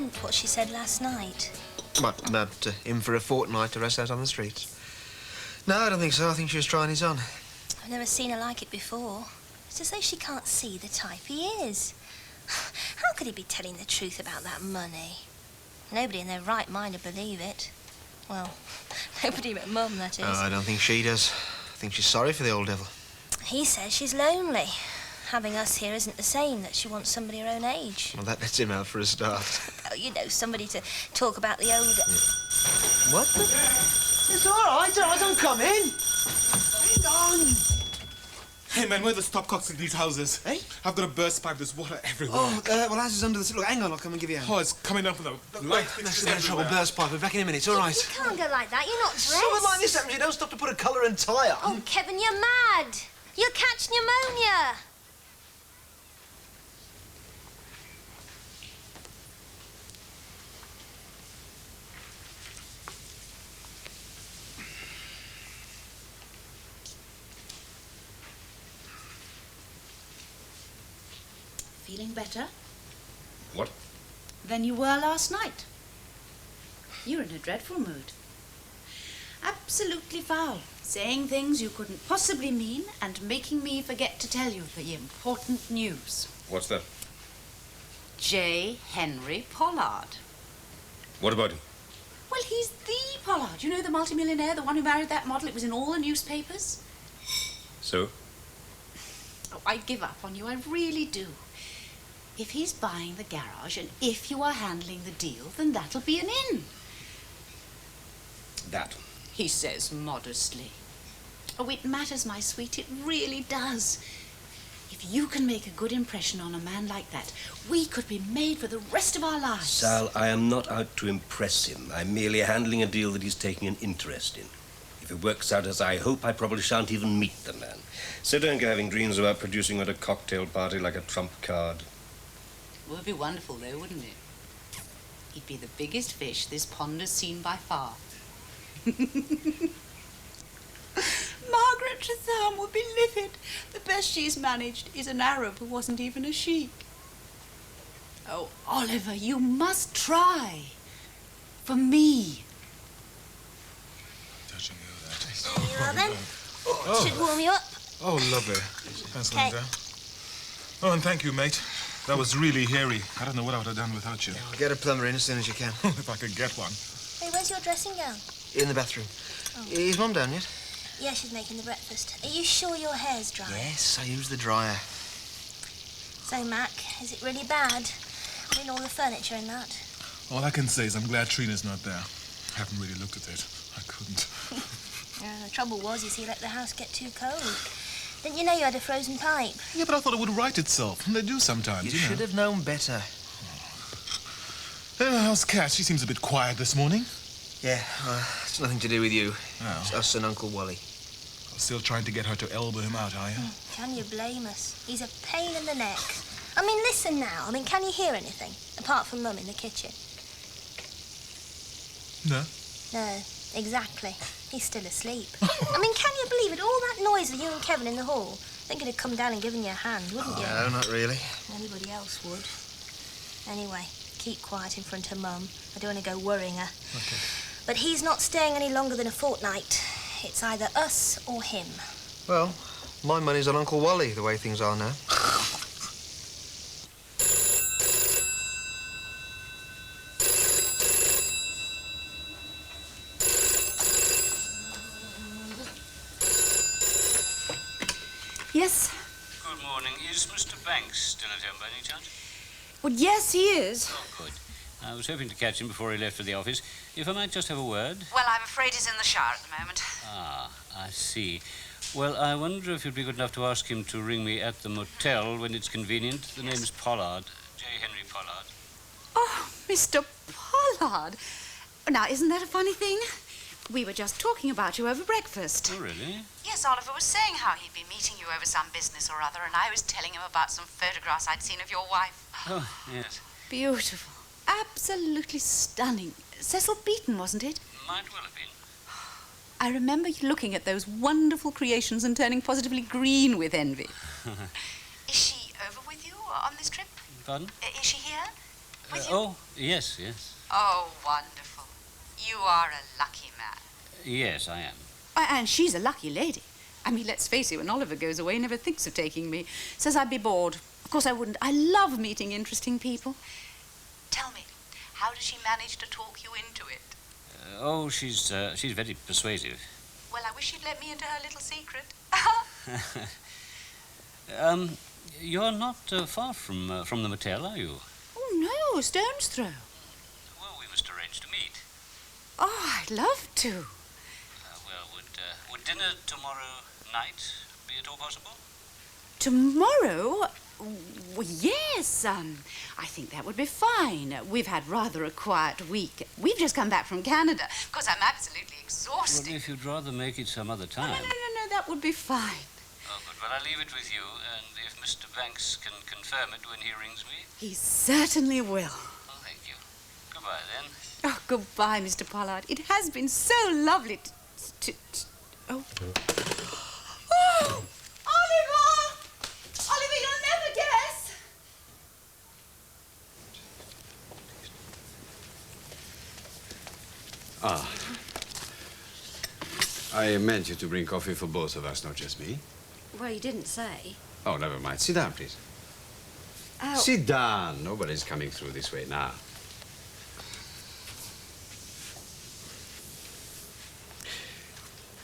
meant what she said last night? What, about him for a fortnight to rest out on the streets? No, I don't think so. I think she was trying his on. I've never seen her like it before. It's as though she can't see the type he is. How could he be telling the truth about that money? Nobody in their right mind would believe it. Well, nobody but Mum, that is. Oh, I don't think she does. I think she's sorry for the old devil. He says she's lonely. Having us here isn't the same, that she wants somebody her own age. Well, that lets him out for a start. Oh, you know, somebody to talk about the old... Yeah. What? It's all right, I'm coming. Hang on. Hey, man, where are the stopcocks in these houses? Hey? I've got a burst pipe. There's water everywhere. Oh, well, ours is under the... Look, hang on, I'll come and give you a hand. Oh, it's coming up with the light That's fixtures no trouble, everywhere. burst pipe. We're back in a minute, it's all right. You can't go like that, you're not dressed. Something like this happens, you don't stop to put a collar and tie on. Oh, Kevin, you're mad. You'll catch pneumonia. Feeling better What? than you were last night? You're in a dreadful mood. Absolutely foul. Saying things you couldn't possibly mean and making me forget to tell you the important news. What's that? J. Henry Pollard. What about him? Well, he's the Pollard. You know, the multimillionaire, the one who married that model. It was in all the newspapers. So? Oh, I give up on you. I really do. If he's buying the garage and if you are handling the deal, then that'll be an in. That. He says modestly. Oh, it matters, my sweet. It really does. If you can make a good impression on a man like that, we could be made for the rest of our lives. Sal, I am not out to impress him. I'm merely handling a deal that he's taking an interest in. If it works out as I hope, I probably shan't even meet the man. So don't go having dreams about producing him at a cocktail party like a trump card. It would be wonderful, though, wouldn't it? He'd be the biggest fish this pond has seen by far. Margaret Chasen would be livid. The best she's managed is an Arab who wasn't even a sheik. Oh, Oliver, you must try. For me. Touching you, that. There you are, then. Should warm you up. Oh, lovely. Thanks, Linda. Oh, and thank you, mate. That was really hairy. I don't know what I would have done without you. I'll get a plumber in as soon as you can. If I could get one. Hey, where's your dressing gown? In the bathroom. Oh. Is Mum down yet? Yeah, she's making the breakfast. Are you sure your hair's dry? Yes, I use the dryer. So, Mac, is it really bad? I mean, all the furniture in that. All I can say is I'm glad Trina's not there. I haven't really looked at it. I couldn't. Yeah, the trouble was, you see, let the house get too cold. Didn't you know you had a frozen pipe? Yeah, but I thought it would right itself. They do sometimes, You you know. should have known better. How's Kat? She seems a bit quiet this morning. Yeah, it's nothing to do with you. Oh. It's us and Uncle Wally. Still trying to get her to elbow him out, are you? Can you blame us? He's a pain in the neck. I mean, listen now. I mean, can you hear anything? Apart from Mum in the kitchen. No. No, exactly. He's still asleep. I mean, can you believe it? All that noise of you and Kevin in the hall. Thinking he'd come down and given you a hand, wouldn't you? No, not really. Anybody else would. Anyway, keep quiet in front of Mum. I don't want to go worrying her. Okay. But he's not staying any longer than a fortnight. It's either us or him. Well, my money's on Uncle Wally, the way things are now. Yes? Good morning. Is Mr. Banks still at home by any chance? Well, yes, he is. Oh, good. I was hoping to catch him before he left for the office. If I might just have a word. Well, I'm afraid he's in the shower at the moment. Ah, I see. Well, I wonder if you'd be good enough to ask him to ring me at the motel when it's convenient. The name's Pollard. J. Henry Pollard. Oh, Mr. Pollard. Now, isn't that a funny thing? We were just talking about you over breakfast. Oh, really? Yes, Oliver was saying how he'd been meeting you over some business or other, and I was telling him about some photographs I'd seen of your wife. Oh, yes. Beautiful. Absolutely stunning. Cecil Beaton, wasn't it? Might well have been. I remember you looking at those wonderful creations and turning positively green with envy. Is she over with you on this trip? Pardon? Is she here? with you? Oh, yes, yes. Oh, wonderful. You are a lucky man. Yes, I am. And she's a lucky lady. I mean, let's face it, when Oliver goes away, he never thinks of taking me. Says I'd be bored. Of course I wouldn't. I love meeting interesting people. Tell me, how does she manage to talk you into it? Oh, she's very persuasive. Well, I wish you'd let me into her little secret. You're not far from the motel, are you? Oh, no, a stone's throw. Well, we must arrange to meet. Oh, I'd love to. Well, would dinner tomorrow night be at all possible? Tomorrow? Well, yes, I think that would be fine. We've had rather a quiet week. We've just come back from Canada. Of course, I'm absolutely exhausted. Well, if you'd rather make it some other time. No, that would be fine. Oh, good. Well, I'll leave it with you, and if Mr. Banks can confirm it when he rings me. He certainly will. Oh, thank you. Goodbye, then. Oh, goodbye, Mr. Pollard. It has been so lovely Oh. Oh! Oliver! Oliver, you'll never guess! Ah. I meant you to bring coffee for both of us, not just me. Well, you didn't say. Oh, never mind. Sit down, please. Oh. Sit down. Nobody's coming through this way now.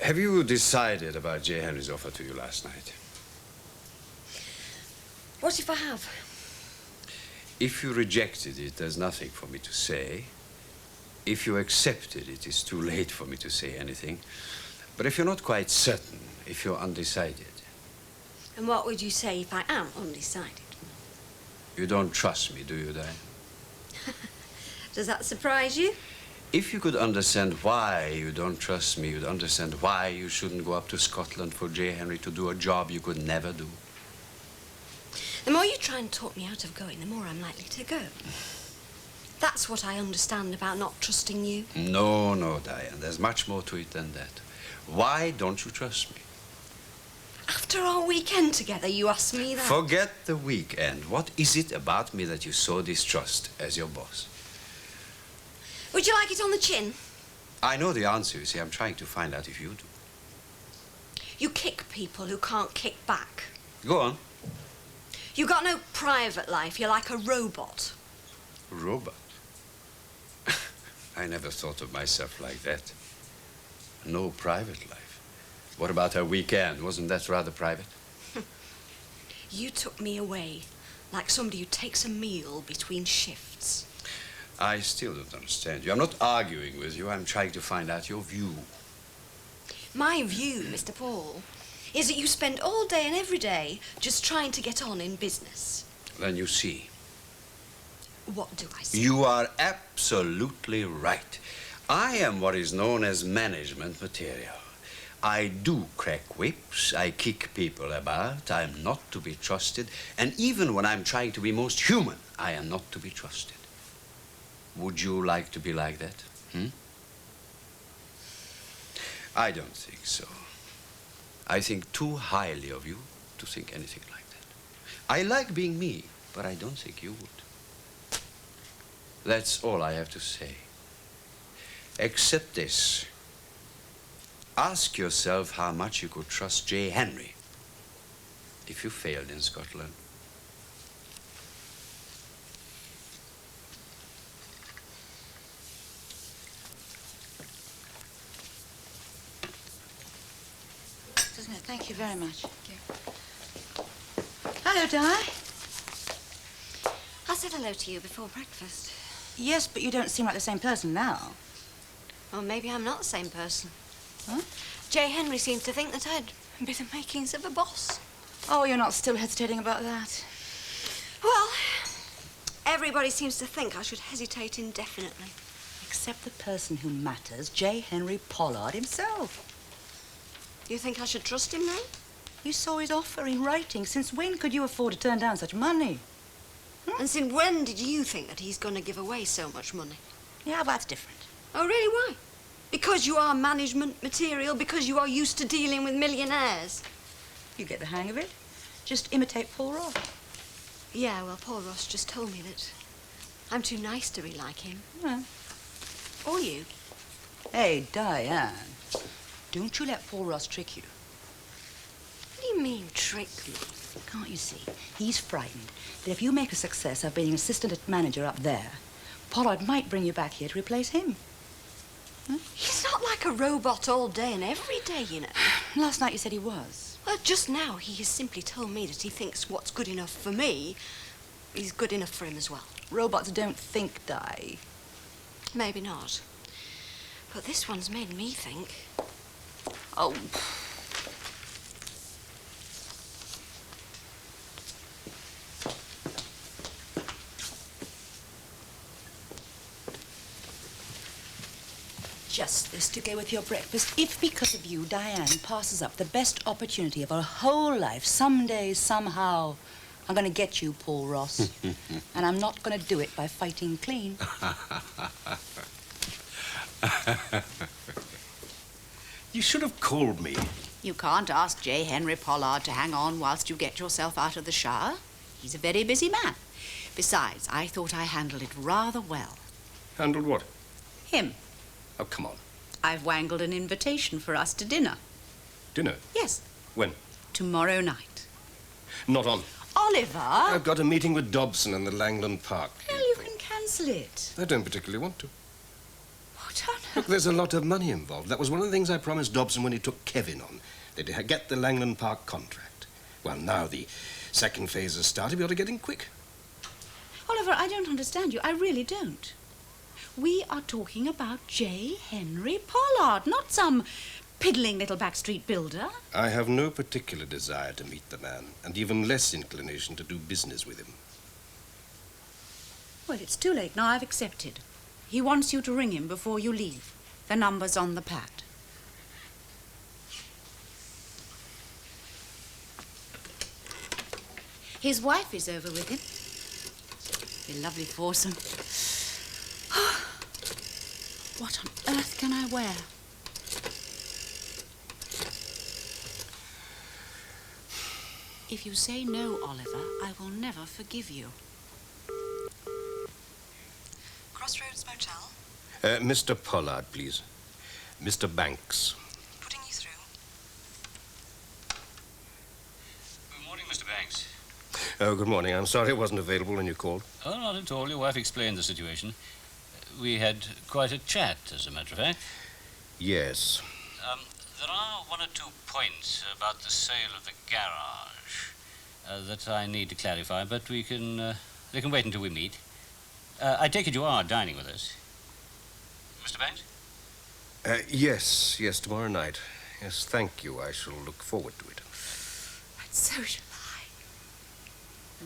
Have you decided about J. Henry's offer to you last night? What if I have? If you rejected it, there's nothing for me to say. If you accepted it, it's too late for me to say anything. But if you're not quite certain, if you're undecided... And what would you say if I am undecided? You don't trust me, do you, Diane? Does that surprise you? If you could understand why you don't trust me, you'd understand why you shouldn't go up to Scotland for J. Henry to do a job you could never do. The more you try and talk me out of going, the more I'm likely to go. That's what I understand about not trusting you. No, Diane. There's much more to it than that. Why don't you trust me? After our weekend together, you asked me that. Forget the weekend. What is it about me that you so distrust as your boss? Would you like it on the chin? I know the answer, you see. I'm trying to find out if you do. You kick people who can't kick back. Go on. You got no private life. You're like a robot. Robot? I never thought of myself like that. No private life. What about her weekend? Wasn't that rather private? You took me away like somebody who takes a meal between shifts. I still don't understand you. I'm not arguing with you. I'm trying to find out your view. My view, Mr. Paul, is that you spend all day and every day just trying to get on in business. Then you see. What do I see? You are absolutely right. I am what is known as management material. I do crack whips, I kick people about, I'm not to be trusted, and even when I'm trying to be most human, I am not to be trusted. Would you like to be like that? I don't think so. I think too highly of you to think anything like that. I like being me, but I don't think you would. That's all I have to say. Except this. Ask yourself how much you could trust J. Henry if you failed in Scotland. Thank you very much. Hello, Di. I said hello to you before breakfast. Yes, but you don't seem like the same person now. Well, maybe I'm not the same person. Huh? J. Henry seems to think that I'd be the makings of a boss. Oh, you're not still hesitating about that? Well, everybody seems to think I should hesitate indefinitely. Except the person who matters, J. Henry Pollard himself. You think I should trust him, then? You saw his offer in writing. Since when could you afford to turn down such money? And since when did you think that he's going to give away so much money? Yeah, but that's different. Oh, really? Why? Because you are management material? Because you are used to dealing with millionaires? You get the hang of it. Just imitate Paul Ross. Yeah, well, Paul Ross just told me that I'm too nice to be like him. Well. Or you. Hey, Diane. Don't you let Paul Ross trick you. What do you mean, trick me? Can't you see? He's frightened that if you make a success of being assistant manager up there, Pollard might bring you back here to replace him. Huh? He's not like a robot all day and every day, you know. Last night you said he was. Well, just now he has simply told me that he thinks what's good enough for me is good enough for him as well. Robots don't think, Di. Maybe not. But this one's made me think. Oh. Just this to go with your breakfast. If because of you, Diane passes up the best opportunity of her whole life, someday, somehow, I'm going to get you, Paul Ross. And I'm not going to do it by fighting clean. You should have called me. You can't ask J. Henry Pollard to hang on whilst you get yourself out of the shower. He's a very busy man. Besides, I thought I handled it rather well. Handled what? Him. Oh, come on. I've wangled an invitation for us to dinner. Dinner? Yes. When? Tomorrow night. Not on. Oliver! I've got a meeting with Dobson in the Langland Park. Well, you can cancel it. I don't particularly want to. What on earth? Look, there's a lot of money involved. That was one of the things I promised Dobson when he took Kevin on. They'd get the Langland Park contract. Well, now the second phase has started. We ought to get in quick. Oliver, I don't understand you. I really don't. We are talking about J. Henry Pollard, not some piddling little backstreet builder. I have no particular desire to meet the man, and even less inclination to do business with him. Well, it's too late now. I've accepted. He wants you to ring him before you leave. The number's on the pad. His wife is over with him. They're a lovely foursome. What on earth can I wear? If you say no, Oliver, I will never forgive you. Crossroads Motel? Mr. Pollard, please. Mr. Banks. Putting you through. Good morning, Mr. Banks. Oh, good morning. I'm sorry I wasn't available when you called. Oh, not at all. Your wife explained the situation. We had quite a chat, as a matter of fact. Yes. There are one or two points about the sale of the garage that I need to clarify, but they can wait until we meet. I take it you are dining with us. Mr. Banks? Yes, tomorrow night. Yes, thank you. I shall look forward to it. And so shall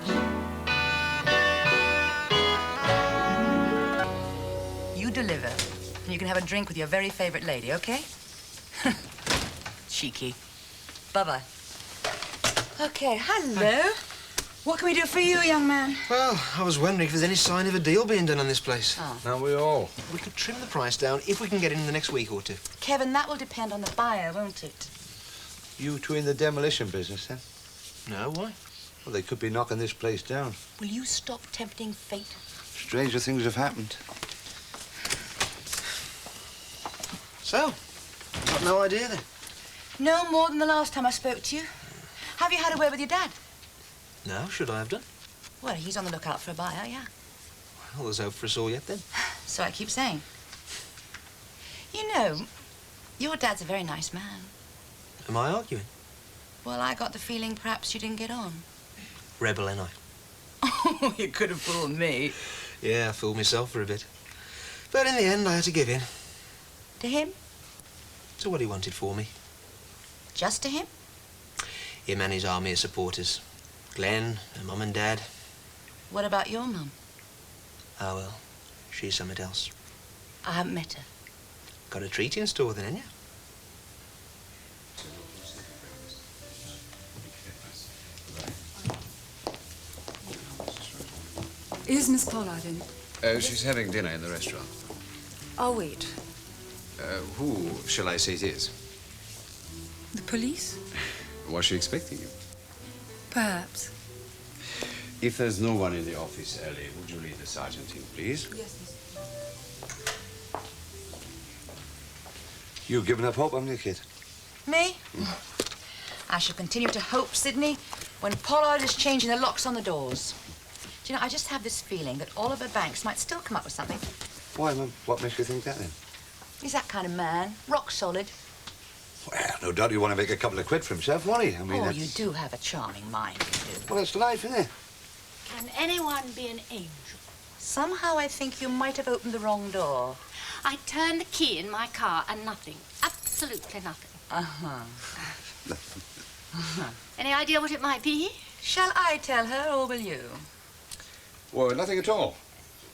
I. You deliver, and you can have a drink with your very favorite lady, okay? Cheeky. Bye-bye. Okay, hello. What can we do for you, young man? Well, I was wondering if there's any sign of a deal being done on this place. Oh. Now we all. We could trim the price down if we can get in the next week or two. Kevin, that will depend on the buyer, won't it? You two in the demolition business, then? No, why? Well, they could be knocking this place down. Will you stop tempting fate? Stranger things have happened. So, you've got no idea then? No more than the last time I spoke to you. Have you had a word with your dad? No, should I have done? Well, he's on the lookout for a buyer, yeah. Well, there's hope for us all yet then. So I keep saying. You know, your dad's a very nice man. Am I arguing? Well, I got the feeling perhaps you didn't get on. Rebel, ain't I? Oh, you could have fooled me. Yeah, I fooled myself for a bit. But in the end, I had to give in. To him? To what he wanted for me. Just to him? Him and his army of supporters. Glenn, her mum and dad. What about your mum? Oh, well, she's something else. I haven't met her. Got a treat in store then, ain't you? Is Miss Pollard in? She's having dinner in the restaurant. I'll wait. Who shall I say it is? The police? Was she expecting you? Perhaps. If there's no one in the office, Ellie, would you lead the sergeant in, please? Yes, miss. You've given up hope, haven't you, kid? Me? I shall continue to hope, Sydney, when Pollard is changing the locks on the doors. Do you know, I just have this feeling that Oliver Banks might still come up with something. Why, Mum? What makes you think that, then? He's that kind of man. Rock solid. Well, no doubt you want to make a couple of quid for himself, won't he? I mean, you do have a charming mind, you do. Well, it's life, isn't it? Can anyone be an angel? Somehow I think you might have opened the wrong door. I turned the key in my car and nothing. Absolutely nothing. Any idea what it might be? Shall I tell her, or will you? Well, nothing at all.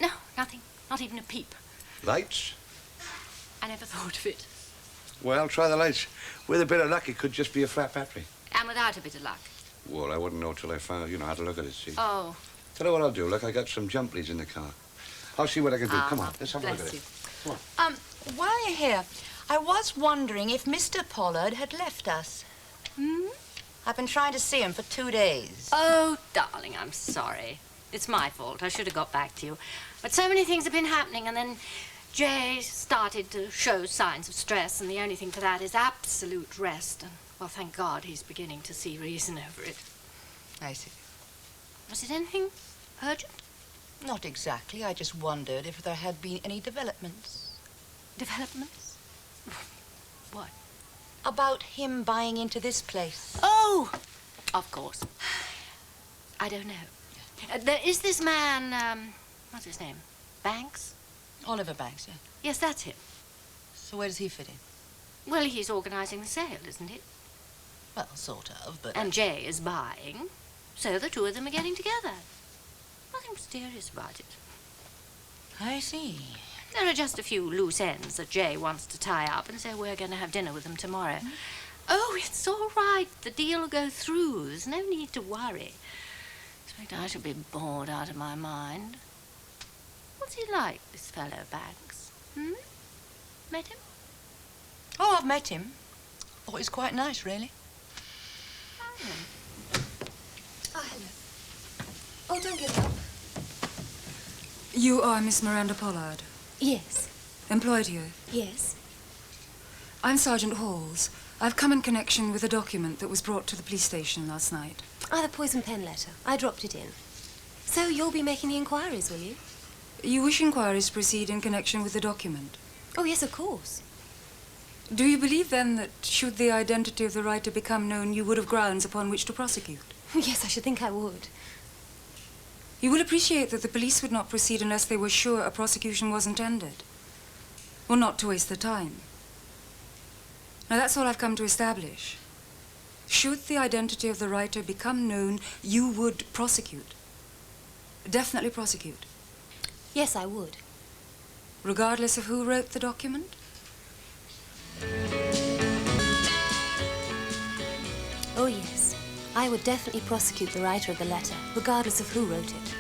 No, nothing. Not even a peep. Lights? I never thought of it. Well, try the lights. With a bit of luck, it could just be a flat battery. And without a bit of luck. Well, I wouldn't know till I found, had to look at it, see. Oh. Tell you what I'll do. Look, I got some jump leads in the car. I'll see what I can do. Come on, let's have a look at it. Come on. While you're here, I was wondering if Mr. Pollard had left us. I've been trying to see him for 2 days. Oh, darling, I'm sorry. It's my fault. I should have got back to you. But so many things have been happening, and then Jay started to show signs of stress, and the only thing for that is absolute rest. And, well, thank God he's beginning to see reason over it. I see. Was it anything urgent? Not exactly. I just wondered if there had been any developments. Developments? What? About him buying into this place. Oh, of course. I don't know. There is this man, what's his name? Banks? Oliver Banks, yeah. Yes, that's him. So where does he fit in? Well, he's organising the sale, isn't it? Well, sort of, but... And Jay is buying, so the two of them are getting together. Nothing mysterious about it. I see. There are just a few loose ends that Jay wants to tie up, and so we're going to have dinner with them tomorrow. Oh, it's all right. The deal will go through. There's no need to worry. In fact, I shall be bored out of my mind. What's he like, this fellow Banks? Met him? Oh, I've met him. Thought he's quite nice, really. Oh, hello. Oh, don't give up. You are Miss Miranda Pollard? Yes. Employed here? Yes. I'm Sergeant Halls. I've come in connection with a document that was brought to the police station last night. Ah, the poison pen letter. I dropped it in. So you'll be making the inquiries, will you? You wish inquiries to proceed in connection with the document? Oh, yes, of course. Do you believe, then, that should the identity of the writer become known, you would have grounds upon which to prosecute? Yes, I should think I would. You will appreciate that the police would not proceed unless they were sure a prosecution was intended. Or not to waste their time. Now, that's all I've come to establish. Should the identity of the writer become known, you would prosecute. Definitely prosecute. Yes, I would. Regardless of who wrote the document? Oh, yes. I would definitely prosecute the writer of the letter, regardless of who wrote it.